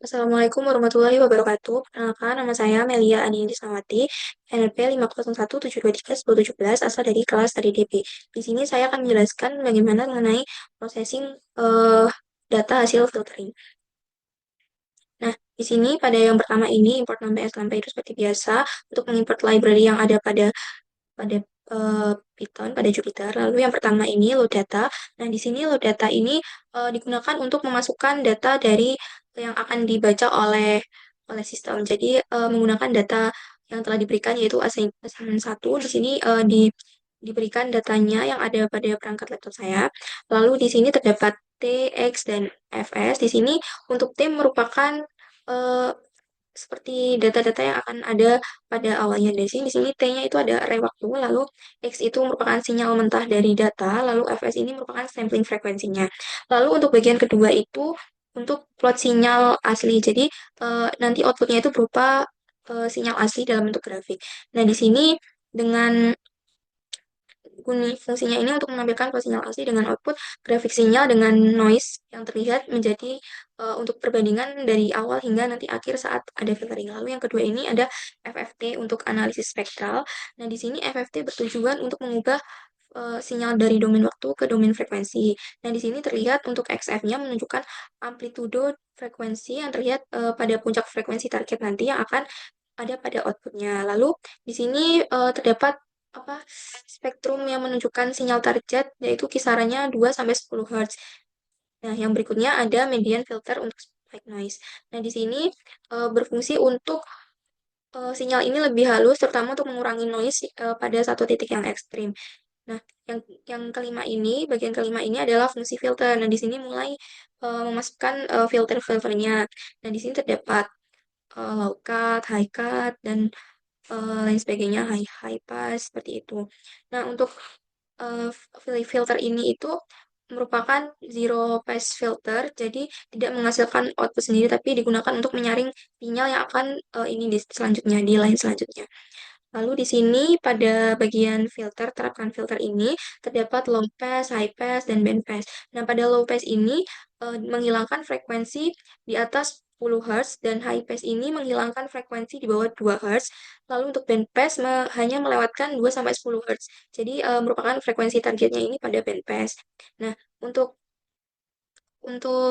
Assalamualaikum warahmatullahi wabarakatuh. Perkenalkan, nama saya Melia Aninis Nawati, NRP 501723117, asal dari kelas tadi DP. Di sini saya akan menjelaskan bagaimana mengenai processing data hasil filtering. Nah, di sini pada yang pertama ini import NumPy SNumPy itu seperti biasa untuk mengimport library yang ada pada Python, pada Jupyter. Lalu yang pertama ini load data. Nah, di sini load data ini digunakan untuk memasukkan data dari yang akan dibaca oleh sistem. Jadi menggunakan data yang telah diberikan yaitu assignment 1. Di sini diberikan datanya yang ada pada perangkat laptop saya. Lalu di sini terdapat T, X, dan Fs. Di sini untuk T merupakan eh, seperti data-data yang akan ada pada awalnya. Di sini T-nya itu ada array waktu, lalu X itu merupakan sinyal mentah dari data, lalu Fs ini merupakan sampling frekuensinya. Lalu untuk bagian kedua itu untuk plot sinyal asli. Jadi nanti outputnya itu berupa sinyal asli dalam bentuk grafik. Nah, di sini dengan fungsinya ini untuk menampilkan plot sinyal asli dengan output grafik sinyal dengan noise yang terlihat menjadi untuk perbandingan dari awal hingga nanti akhir saat ada filtering. Lalu yang kedua ini ada FFT untuk analisis spektral. Nah, di sini FFT bertujuan untuk mengubah sinyal dari domain waktu ke domain frekuensi. Nah, di sini terlihat untuk XF-nya menunjukkan amplitudo frekuensi yang terlihat pada puncak frekuensi target nanti yang akan ada pada outputnya. Lalu di sini terdapat apa spektrum yang menunjukkan sinyal target yaitu kisarannya 2 sampai 10 Hz. Nah, yang berikutnya ada median filter untuk white noise. Nah, di sini berfungsi untuk sinyal ini lebih halus terutama untuk mengurangi noise pada satu titik yang ekstrim. Nah, yang kelima ini, bagian kelima ini adalah fungsi filter. Nah, di sini mulai memasukkan filter-filternya. Nah, di sini terdapat low cut, high cut, dan lain sebagainya, high pass, seperti itu. Nah, untuk filter ini itu merupakan zero pass filter, jadi tidak menghasilkan output sendiri, tapi digunakan untuk menyaring sinyal yang akan ini di selanjutnya, di line selanjutnya. Lalu di sini pada bagian filter, terapkan filter ini terdapat low pass, high pass, dan band pass. Nah, pada low pass ini menghilangkan frekuensi di atas 10 Hz dan high pass ini menghilangkan frekuensi di bawah 2 Hz. Lalu untuk band pass hanya melewatkan 2 sampai 10 Hz. Jadi merupakan frekuensi targetnya ini pada band pass. Nah, untuk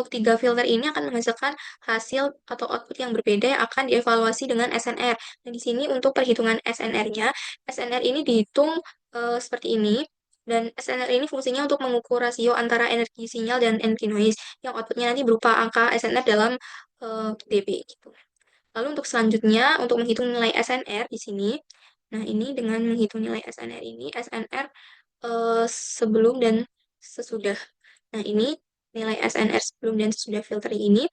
tiga filter ini akan menghasilkan hasil atau output yang berbeda yang akan dievaluasi dengan SNR. Nah, di sini untuk perhitungan SNR-nya, SNR ini dihitung seperti ini. Dan SNR ini fungsinya untuk mengukur rasio antara energi sinyal dan energi noise, yang outputnya nanti berupa angka SNR dalam dB gitu. Lalu untuk selanjutnya, untuk menghitung nilai SNR di sini, nah ini dengan menghitung nilai SNR ini, SNR sebelum dan sesudah. Nah, ini nilai SNR sebelum dan sesudah filtering ini.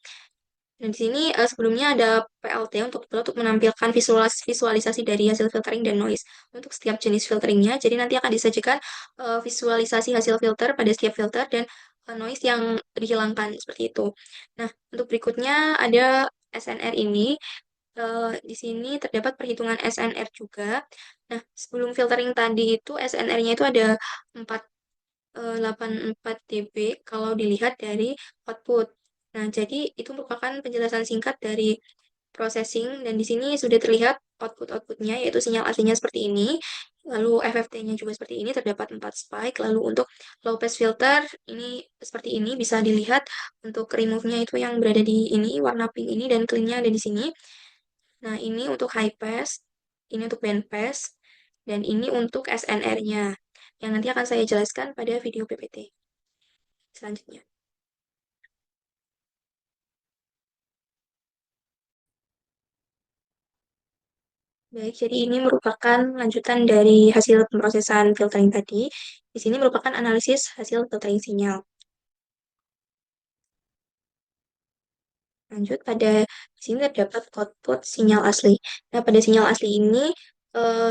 Nah, di sini sebelumnya ada PLT untuk menampilkan visualisasi dari hasil filtering dan noise untuk setiap jenis filteringnya. Jadi nanti akan disajikan visualisasi hasil filter pada setiap filter dan noise yang dihilangkan seperti itu. Nah, untuk berikutnya ada SNR ini. Di sini terdapat perhitungan SNR juga. Nah, sebelum filtering tadi itu SNR-nya itu ada 4 84 dB kalau dilihat dari output. Nah, jadi itu merupakan penjelasan singkat dari processing dan di sini sudah terlihat output-outputnya yaitu sinyal aslinya seperti ini. Lalu FFT-nya juga seperti ini, terdapat 4 spike. Lalu untuk low pass filter ini seperti ini bisa dilihat untuk remove-nya itu yang berada di ini warna pink ini dan clean-nya ada di sini. Nah, ini untuk high pass, ini untuk band pass, dan ini untuk SNR-nya yang nanti akan saya jelaskan pada video PPT selanjutnya. Baik, jadi ini merupakan lanjutan dari hasil pemrosesan filtering tadi. Di sini merupakan analisis hasil filtering sinyal. Lanjut pada di sini terdapat output sinyal asli. Nah, pada sinyal asli ini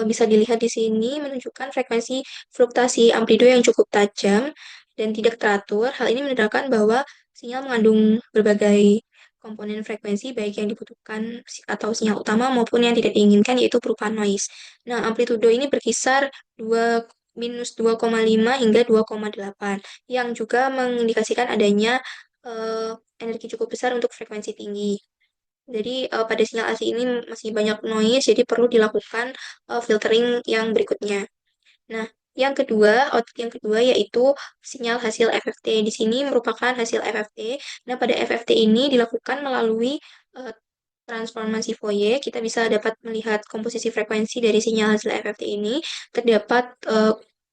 bisa dilihat di sini menunjukkan frekuensi fluktuasi amplitudo yang cukup tajam dan tidak teratur. Hal ini menandakan bahwa sinyal mengandung berbagai komponen frekuensi baik yang dibutuhkan atau sinyal utama maupun yang tidak diinginkan yaitu berupa noise. Nah, amplitudo ini berkisar 2 hingga 2,8 yang juga mengindikasikan adanya energi cukup besar untuk frekuensi tinggi. Jadi pada sinyal asli ini masih banyak noise, jadi perlu dilakukan filtering yang berikutnya. Nah, output yang kedua yaitu sinyal hasil FFT. Di sini merupakan hasil FFT. Nah, pada FFT ini dilakukan melalui eh, transformasi Fourier. Kita bisa dapat melihat komposisi frekuensi dari sinyal hasil FFT ini. Terdapat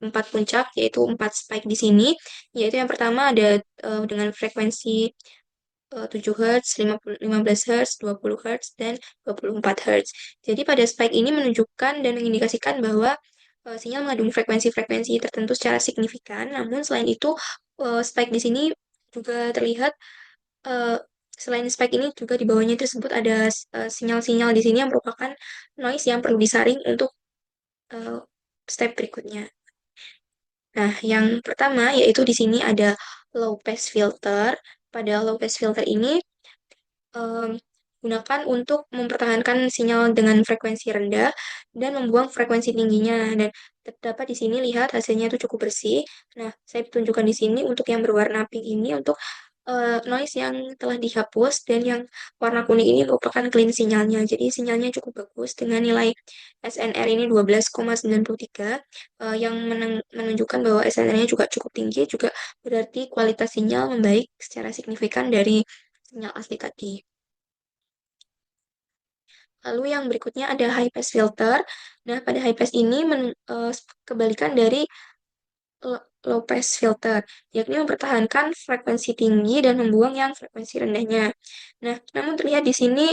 empat puncak, yaitu empat spike di sini. Yaitu yang pertama ada dengan frekuensi 7 Hz, 15 Hz, 20 Hz, dan 24 Hz. Jadi pada spike ini menunjukkan dan mengindikasikan bahwa sinyal mengandung frekuensi-frekuensi tertentu secara signifikan. Namun selain itu, spike di sini juga terlihat, eh, selain spike ini juga di bawahnya tersebut ada sinyal-sinyal di sini yang merupakan noise yang perlu disaring untuk eh, step berikutnya. Nah, yang pertama yaitu di sini ada low pass filter. Pada low pass filter ini em, gunakan untuk mempertahankan sinyal dengan frekuensi rendah dan membuang frekuensi tingginya. Dan terdapat di sini lihat hasilnya itu cukup bersih. Nah, saya tunjukkan di sini untuk yang berwarna pink ini untuk noise yang telah dihapus dan yang warna kuning ini merupakan clean sinyalnya. Jadi sinyalnya cukup bagus dengan nilai SNR ini 12,93 yang menunjukkan bahwa SNR-nya juga cukup tinggi, juga berarti kualitas sinyal membaik secara signifikan dari sinyal asli tadi. Lalu yang berikutnya ada high pass filter. Nah, pada high pass ini kebalikan dari low pass filter, yakni mempertahankan frekuensi tinggi dan membuang yang frekuensi rendahnya. Nah, namun terlihat di sini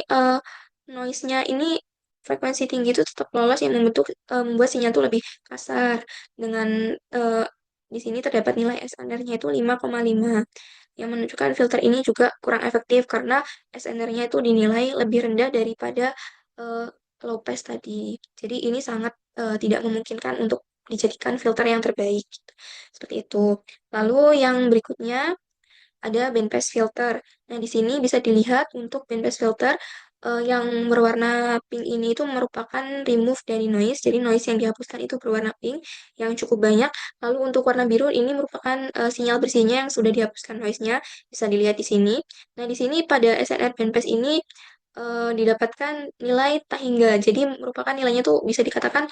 noise-nya ini frekuensi tinggi itu tetap lolos yang membuat sinyal itu lebih kasar dengan eh, di sini terdapat nilai SNR-nya itu 5,5 yang menunjukkan filter ini juga kurang efektif karena SNR-nya itu dinilai lebih rendah daripada eh, low pass tadi. Jadi ini sangat tidak memungkinkan untuk dijadikan filter yang terbaik. Seperti itu. Lalu yang berikutnya ada bandpass filter. Nah, di sini bisa dilihat untuk bandpass filter yang berwarna pink ini itu merupakan remove dari noise. Jadi noise yang dihapuskan itu berwarna pink yang cukup banyak. Lalu untuk warna biru ini merupakan sinyal bersihnya yang sudah dihapuskan noise-nya. Bisa dilihat di sini. Nah, di sini pada SNR bandpass ini didapatkan nilai tak hingga. Jadi merupakan nilainya tuh bisa dikatakan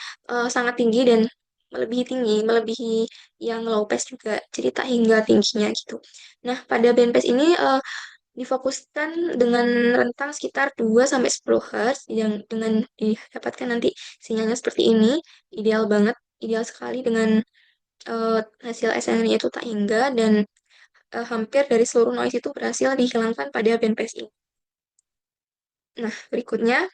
sangat tinggi dan melebihi yang low pass juga. Jadi tak hingga tingginya gitu. Nah, pada bandpass ini difokuskan dengan rentang sekitar 2 sampai 10 Hz yang dengan didapatkan nanti sinyalnya seperti ini, ideal banget, ideal sekali dengan hasil SNR-nya itu tak hingga dan hampir dari seluruh noise itu berhasil dihilangkan pada bandpass ini. Nah, berikutnya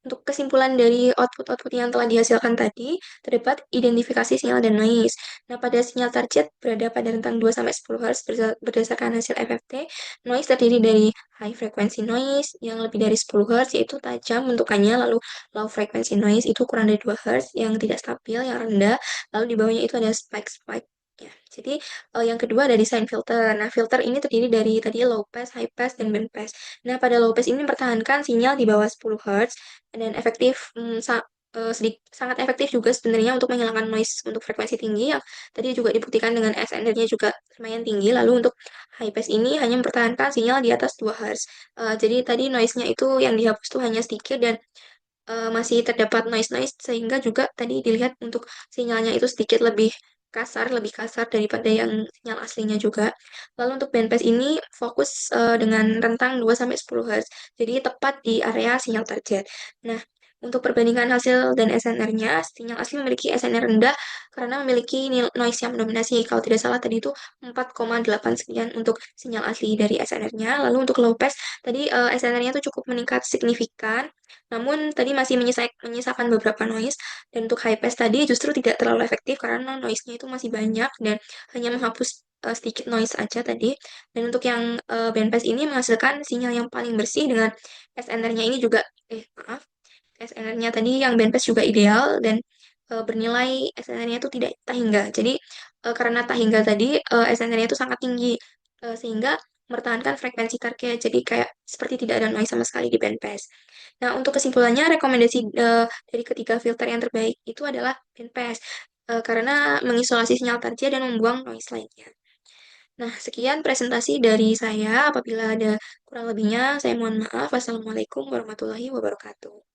untuk kesimpulan dari output-output yang telah dihasilkan tadi, terdapat identifikasi sinyal dan noise. Nah, pada sinyal target berada pada rentang 2-10 Hz berdasarkan hasil FFT. Noise terdiri dari high frequency noise yang lebih dari 10 Hz, yaitu tajam bentukannya, lalu low frequency noise itu kurang dari 2 Hz, yang tidak stabil, yang rendah, lalu di bawahnya itu ada spike-spike. Ya, jadi yang kedua ada design filter. Nah, filter ini terdiri dari tadi low pass, high pass, dan band pass. Nah, pada low pass ini mempertahankan sinyal di bawah 10 Hz dan efektif sangat efektif juga sebenarnya untuk menghilangkan noise untuk frekuensi tinggi yang tadi juga dibuktikan dengan SNR-nya juga lumayan tinggi. Lalu untuk high pass ini hanya mempertahankan sinyal di atas 2 Hz. Jadi tadi noise-nya itu yang dihapus tuh hanya sedikit dan masih terdapat noise-noise sehingga juga tadi dilihat untuk sinyalnya itu sedikit lebih kasar daripada yang sinyal aslinya juga. Lalu untuk bandpass ini fokus dengan rentang 2 sampai 10 Hz. Jadi tepat di area sinyal target. Nah, untuk perbandingan hasil dan SNR-nya, sinyal asli memiliki SNR rendah karena memiliki noise yang mendominasi. Kalau tidak salah tadi itu 4,8 sekian untuk sinyal asli dari SNR-nya. Lalu untuk low pass, tadi SNR-nya itu cukup meningkat signifikan namun tadi masih menyisakan beberapa noise dan untuk high pass tadi justru tidak terlalu efektif karena noise-nya itu masih banyak dan hanya menghapus sedikit noise aja tadi. Dan untuk yang band pass ini menghasilkan sinyal yang paling bersih dengan SNR-nya ini juga maaf, SNR-nya tadi yang band pass juga ideal dan bernilai SNR-nya itu tidak tak hingga. Jadi karena tak hingga tadi SNR-nya itu sangat tinggi sehingga mempertahankan frekuensi target. Jadi kayak seperti tidak ada noise sama sekali di band pass. Nah, untuk kesimpulannya, rekomendasi dari ketiga filter yang terbaik itu adalah bandpass karena mengisolasi sinyal target dan membuang noise lainnya. Nah, sekian presentasi dari saya. Apabila ada kurang lebihnya, saya mohon maaf. Wassalamualaikum warahmatullahi wabarakatuh.